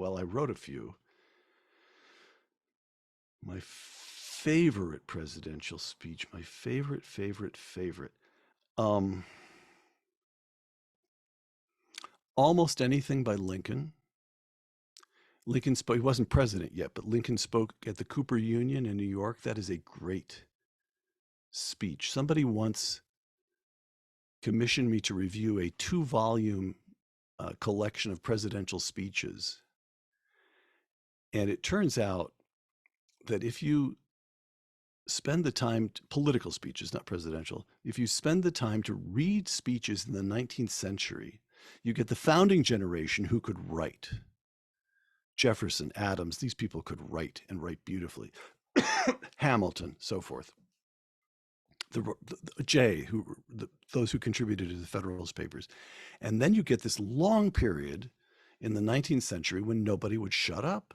well, I wrote a few. My favorite presidential speech, my favorite. Um, Almost anything by Lincoln. Lincoln spoke, he wasn't president yet, but Lincoln spoke at the Cooper Union in New York. That is a great speech. Somebody once commissioned me to review a 2-volume collection of presidential speeches. And it turns out that if you spend the time, political speeches, not presidential, if you spend the time to read speeches in the 19th century, you get the founding generation who could write. Jefferson, Adams, these people could write and write beautifully. Hamilton, so forth. Jay, those who contributed to the Federalist Papers. And then you get this long period in the 19th century when nobody would shut up.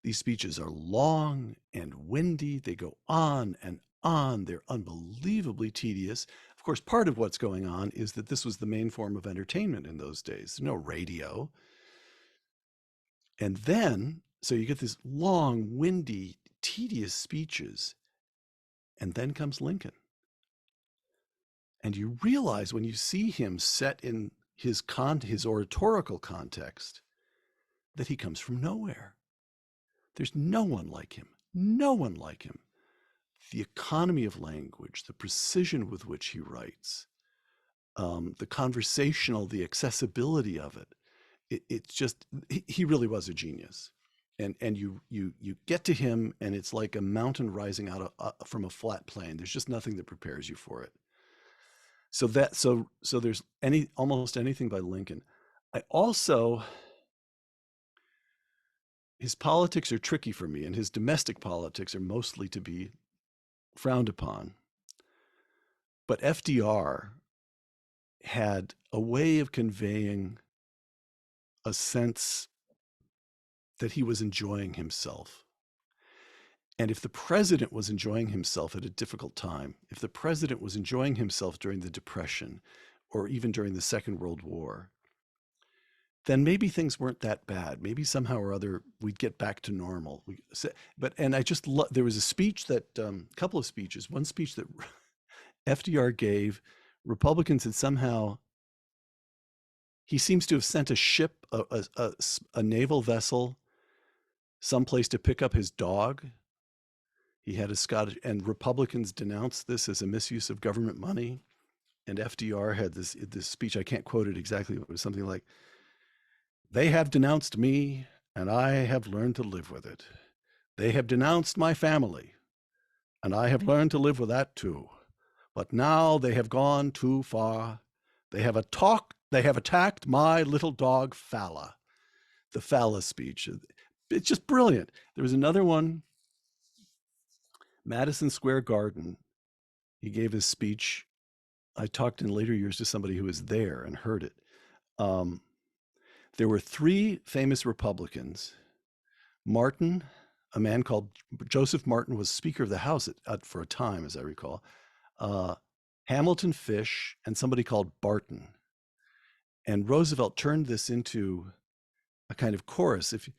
These speeches are long and windy. They go on and on. They're unbelievably tedious. Of course, part of what's going on is that this was the main form of entertainment in those days. No radio. And then, so you get this long, windy, tedious speeches. And then comes Lincoln. And you realize when you see him set in his oratorical context that he comes from nowhere. There's no one like him. No one like him. The economy of language, the precision with which he writes, the conversational, the accessibility of it. It's just, he really was a genius. And you get to him and it's like a mountain rising out from a flat plain. There's just nothing that prepares you for it. So there's almost anything by Lincoln. I also, his politics are tricky for me, and his domestic politics are mostly to be frowned upon. But FDR had a way of conveying a sense that he was enjoying himself. And if the president was enjoying himself at a difficult time, if the president was enjoying himself during the Depression or even during the Second World War, then maybe things weren't that bad. Maybe somehow or other we'd get back to normal. And I just there was a speech that, couple of speeches, one speech that FDR gave, Republicans had somehow, he seems to have sent a ship, a naval vessel, someplace to pick up his dog. He had a Scottish, and Republicans denounced this as a misuse of government money. And FDR had this speech, I can't quote it exactly, but it was something like, "They have denounced me, and I have learned to live with it. They have denounced my family, and I have learned to live with that too. But now they have gone too far. They have attacked my little dog, Fala." The Fala speech. It's just brilliant. There was another one, Madison Square Garden. He gave his speech. I talked in later years to somebody who was there and heard it. There were 3 famous Republicans. Martin, a man called Joseph Martin, was Speaker of the House for a time, as I recall. Hamilton Fish, and somebody called Barton. And Roosevelt turned this into a kind of chorus. If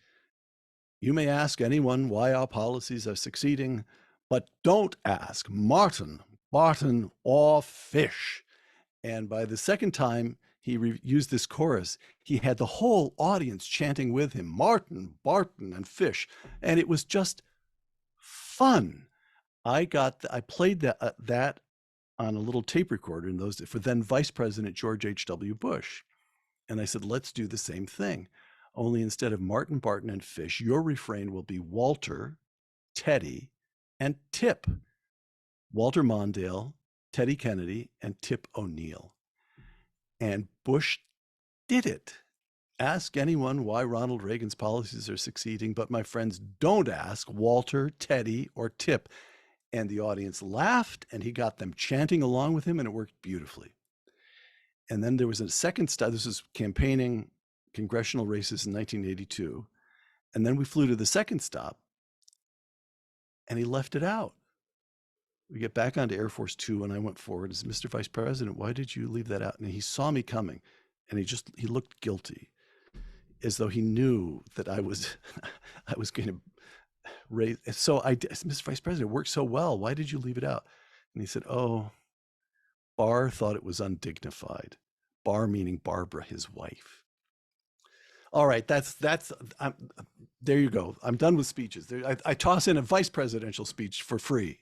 you may ask anyone why our policies are succeeding, but don't ask Martin, Barton, or Fish. And by the second time he used this chorus, he had the whole audience chanting with him, Martin, Barton, and Fish. And it was just fun. I played that on a little tape recorder in those days for then Vice President George H.W. Bush. And I said, let's do the same thing. Only instead of Martin, Barton, and Fish, your refrain will be Walter, Teddy, and Tip. Walter Mondale, Teddy Kennedy, and Tip O'Neill. And Bush did it. Ask anyone why Ronald Reagan's policies are succeeding, but my friends, don't ask Walter, Teddy, or Tip. And the audience laughed, and he got them chanting along with him, and it worked beautifully. And then there was a second stop. This was campaigning congressional races in 1982. And then we flew to the second stop, and he left it out. We get back onto Air Force Two, and I went forward and said, "Mr. Vice President, why did you leave that out?" And he saw me coming, and he looked guilty. as though he knew that I was I was going to raise. So Mr. Vice President, it worked so well. Why did you leave it out? And he said, oh, Barr thought it was undignified. Barr meaning Barbara, his wife. All right, there you go. I'm done with speeches. I toss in a vice presidential speech for free.